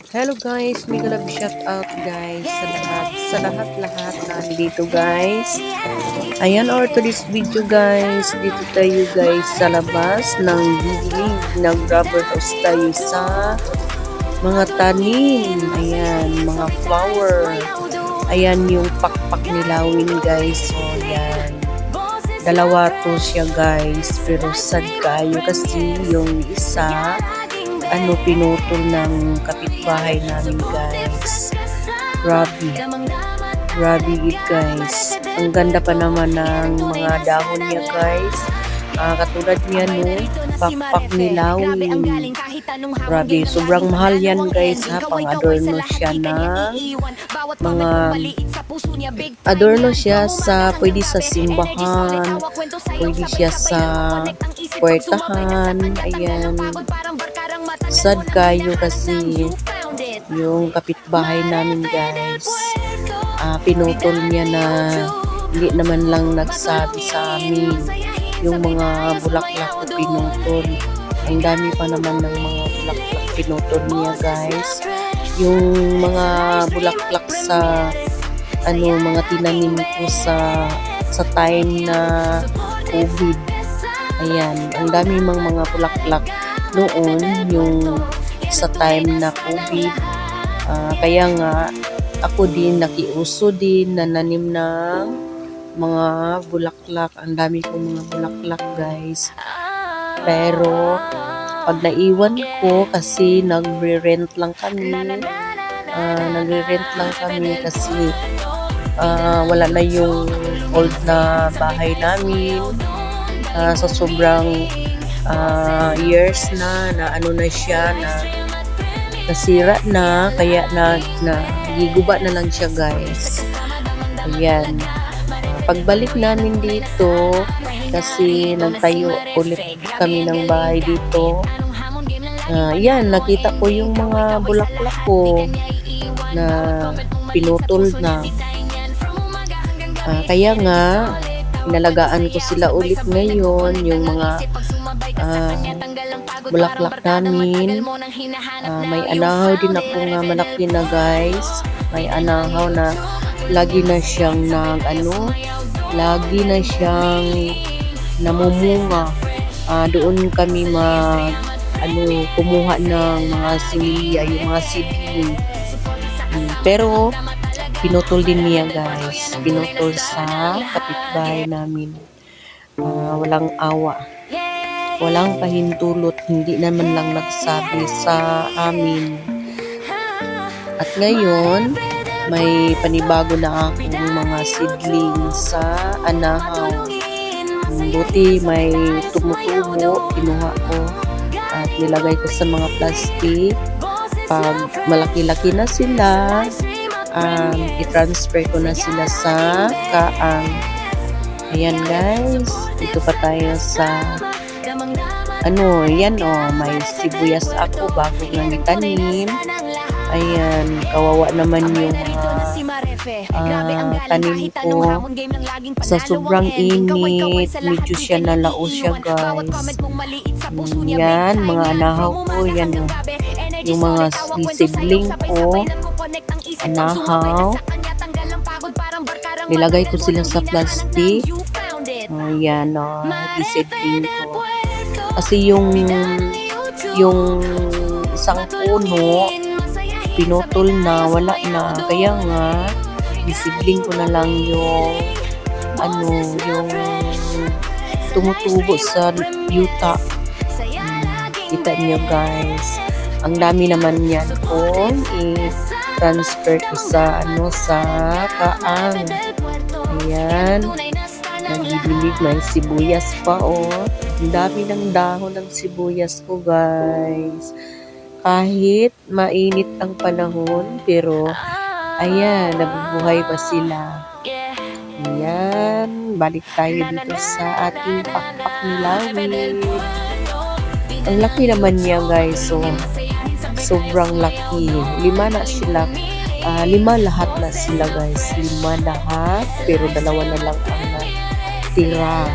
Hello guys, mega love shout out guys sa lahat na nandito guys. Ayan, or to this video guys, dito tayo guys sa labas ng dilig, nag-rubber house tayo sa mga tanim. Ayan, mga flower. Ayan yung pakpak nilawin guys. So ayan, dalawa to siya guys, pero sad kayo kasi yung isa pinutol ng kapitbahay namin guys. Grabe. Grabe it guys. Ang ganda pa naman ng mga dahon niya guys. Katulad niya no, pakpak nilawin. Grabe, sobrang mahal yan guys ha. Pang-adorno siya ng mga adorno siya sa, pwede sa simbahan, pwede siya sa puwertahan. Ayan. Sad kayo kasi yung kapitbahay namin guys, pinutol niya na hindi naman lang nagsabi sa amin. Yung mga bulaklak na pinutol, ang dami pa naman ng mga bulaklak pinutol niya guys. Yung mga bulaklak sa mga tinanim ko sa time na COVID. Ayan, ang dami mga bulaklak noon yung sa time na COVID. Kaya nga ako din nakiuso din na nanim ng mga bulaklak. Ang dami kong mga bulaklak guys. Pero pag naiwan ko kasi nagre-rent lang kami. Kasi wala na yung old na bahay namin. Sa sobrang years na siya na nasira na, kaya giguba na lang siya guys. Ayan, pagbalik namin dito kasi nagtayo ulit kami ng bahay dito. Yan, nakita ko yung mga bulaklak ko na pinutol na. Kaya nga inalagaan ko sila ulit ngayon, yung mga bulaklak namin. May anahaw din ako nga malaki na guys. May anahaw na lagi na siyang namumunga. Doon kami kumuha ng mga similya, yung mga seedling. Pero pinutol din niya guys. Pinutol sa kapitbahay namin. Walang awa. Walang pahintulot. Hindi naman lang nagsabi sa amin. At ngayon, may panibago na akong mga seedling sa anahaw. Buti may tumutubo. Kinuha ko at nilagay ko sa mga plastic. Pag malaki-laki na sila, i-transfer ko na sila sa kaang. Ayan guys, dito pa tayo sa may sibuyas ako bago nga itanim. Ayan, kawawa naman yung tanim ko. Sa sobrang init, medyo siya nalao siya guys. Yan, mga anahaw ko, yan yung mga seedling ko, anahaw. Nilagay ko sila sa plastic. Ayan, seedling ko. Kasi yung isang puno pinutol na, wala na. Kaya nga seedling ko na lang yung tumutubo sa yuta. Kita niyo guys, ang dami naman yan kung i-transfer ko sa kaang. Ayan, nagidilig, may sibuyas pa ang dami ng dahon ng sibuyas ko guys. Kahit mainit ang panahon, pero ayan, nabubuhay pa sila. Ayan, balik tayo dito sa ating pakpak nilawin. Ang laki naman niya guys, so sobrang laki. 5 na sila. 5 lahat na sila guys. 5 lahat, pero 2 na lang ang natira.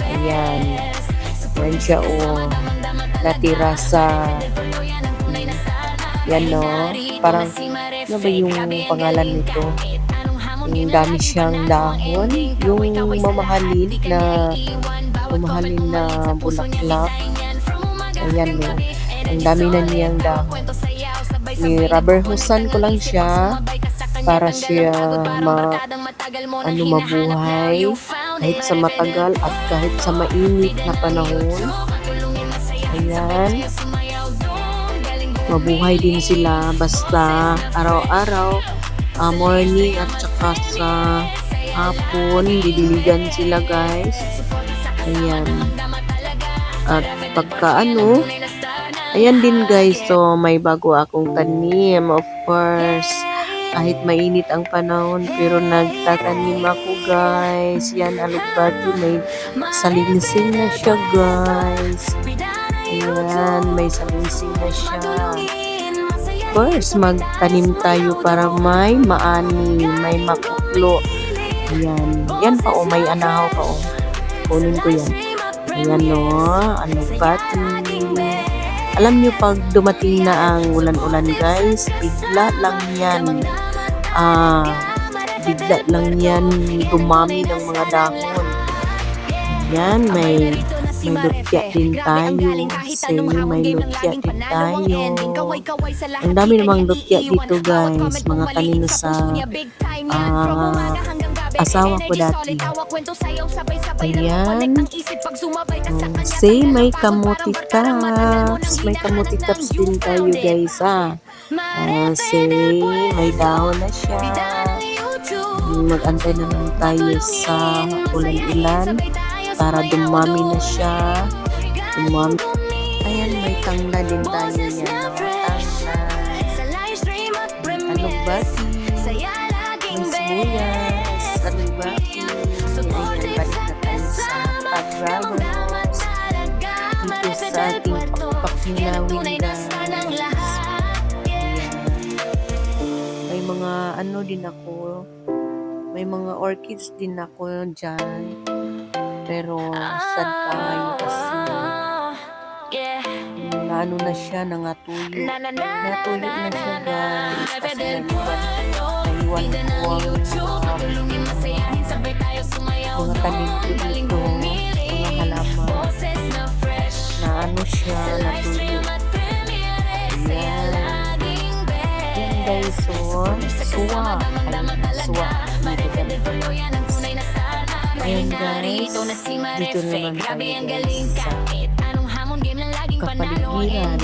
Ayan. Yan siya natira sa Yan no, parang ano ba yung pangalan nito? Yung dami siyang dahon, yung mamahalin na bulaklak. Ayan no, ang dami na niyang dahon. Ni-rubber hosean ko lang siya para siya mabuhay kahit sa matagal at kahit sa mainit na panahon. Ayan, mabuhay din sila basta araw-araw, morning at saka sa hapon, didiligan sila guys. Ayan, at pagka ayan din guys, so may bago akong tanim, of course. Kahit mainit ang panahon, pero nagtatanim ako guys. Yan, alugbati, may salingsing na siya guys. Ayan, may salingsing na siya. First, magtanim tayo para may maani, may makuklo. Ayan, yan pa may anahaw pa kunin ko yan. Ayan no, alugbati. Alam nyo, pag dumating na ang ulan-ulan guys, bigla lang yan dumami ng mga dahon. Yan, may lutya din tayo. May lutya din tayo. Ang dami namang lutya dito guys, mga tanim sa asawa ko dati. Ayan. May kamuti tops. May kamuti tops din tayo guys may dahon na siya. Mag-antay na lang tayo sa ulan-ulan para dumami na siya. Ayan, may tangla din tayo yan. Alugbati. May sibuyas. Alugbati. Ayan, balik na tayo sa pag-rubberhouse. Dito sa ating pakilawin guys. May mga din ako. May mga orchids din ako dyan. Pero sad kayo kasi na siya, nangatuyo. Natuyo na siya guys. Kasi naiwan ko ang mga tanim ko dito. Mga halaman. Na siya, natuyo. Ayan. Yan guys, suwa. Ayan guys, dito naman tayo guys sa kapaligiran.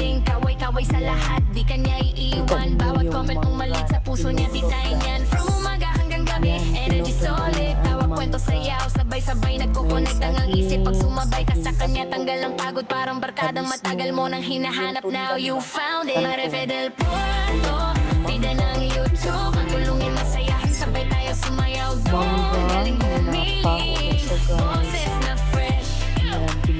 Kita niyo yung mga sabay nagkukonect ang isip pag sumabay ka sa kanya, tanggal ang pagod, parang barkada matagal mo nang hinahanap, now you found it. Marefe del Puerto, bida ng YouTube, matulungin masayahin, sabay tayo sumayaw doon, galing bumili, boses na fresh,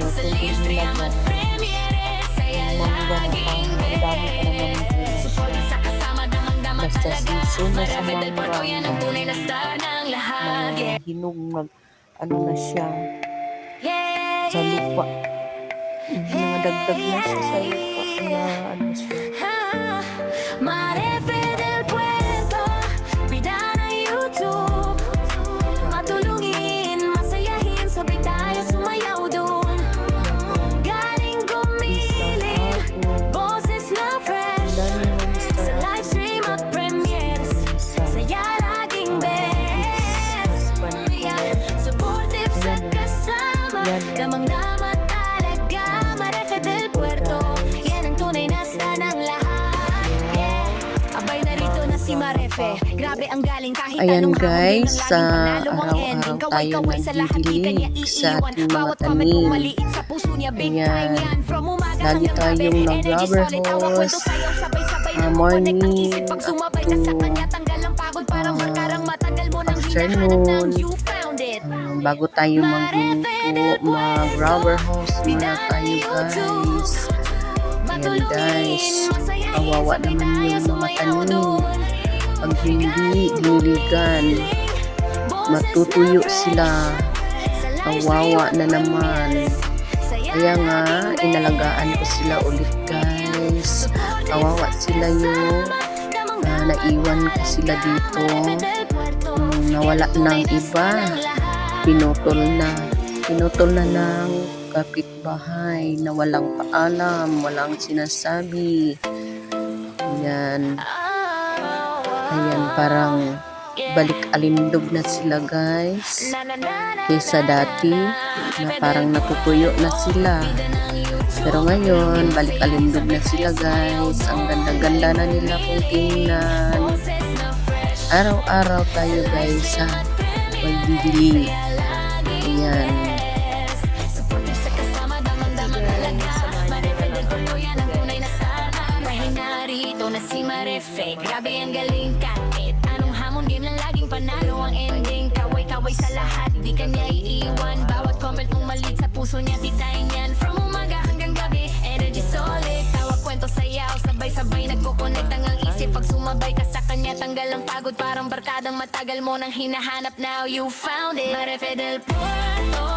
sa live stream at premiere, saya laging best, support sa kasama, damang-dama talaga, Marefe del Puerto, yan ang tunay na star ng lahat. Hinog na siya sa lupa. Dagdag na siya sa lupa. Kaya siya. Marefe del Puerto, bida na YouTube, matulungin, masayahin, sabay tayo sumayaw doon. Galing gumili, boses na fresh, sa live stream at premieres, saya laging best. Supportive sa kasama, damang-dama talaga. Marefe del Puerto, yan ang tunay na star ng lahat. Abay narito na si Marefe, grabe ang galing kahit Ayan anong guys, hamon, sa panalo ang araw-araw ending. tayo Kaway-kaway sa lahat, di kanya nagdidilig sa iiwan. ating mga Bawat comment kung tanim. maliit sa puso niya, big Ayan. time yan. From umaga Lagi hanggang tayong gabi, energy solid, tawa, kwento, nag-rubberhouse, sayaw, sabay-sabay na kukonek ang morning isip pag sumabay ka sa up to kanya, tanggal ang pagod, parang barkarang matagal mo nang hinahanap, afternoon. now you found it. Bago tayo magluto, mag-rubberhouse muna tayo guys. Ayan guys, kawawa naman yung mga tanim. Pag hindi diligan, matutuyo sila. Kawawa na naman. Kaya nga, inalagaan ko sila ulit guys. kawawa sila yung naiwan ko sila dito. Nawala ng iba, pinutol na ng kapitbahay na walang paalam, walang sinasabi. Ayan, parang balik alindog na sila guys, kaysa dati na parang natutuyo na sila. Pero ngayon, balik alindog na sila guys. Ang ganda-ganda na nila kung tingnan. Araw-araw tayo guys sa magbibili. Ayan. Na si Marefe, grabe ang galing kahit anong hamon, game lang laging panalo ang ending. Kaway-kaway sa lahat, di kanya iiwan. Bawat comment mong malit sa puso niya, titayin yan. From umaga hanggang gabi, energy solid. Tawa, kwento, sayaw, sabay-sabay nagkukonect ang isip. Pag sumabay ka sa kanya, tanggal ang pagod. Parang barkadang matagal mo nang hinahanap, now you found it. Marefe del Puerto,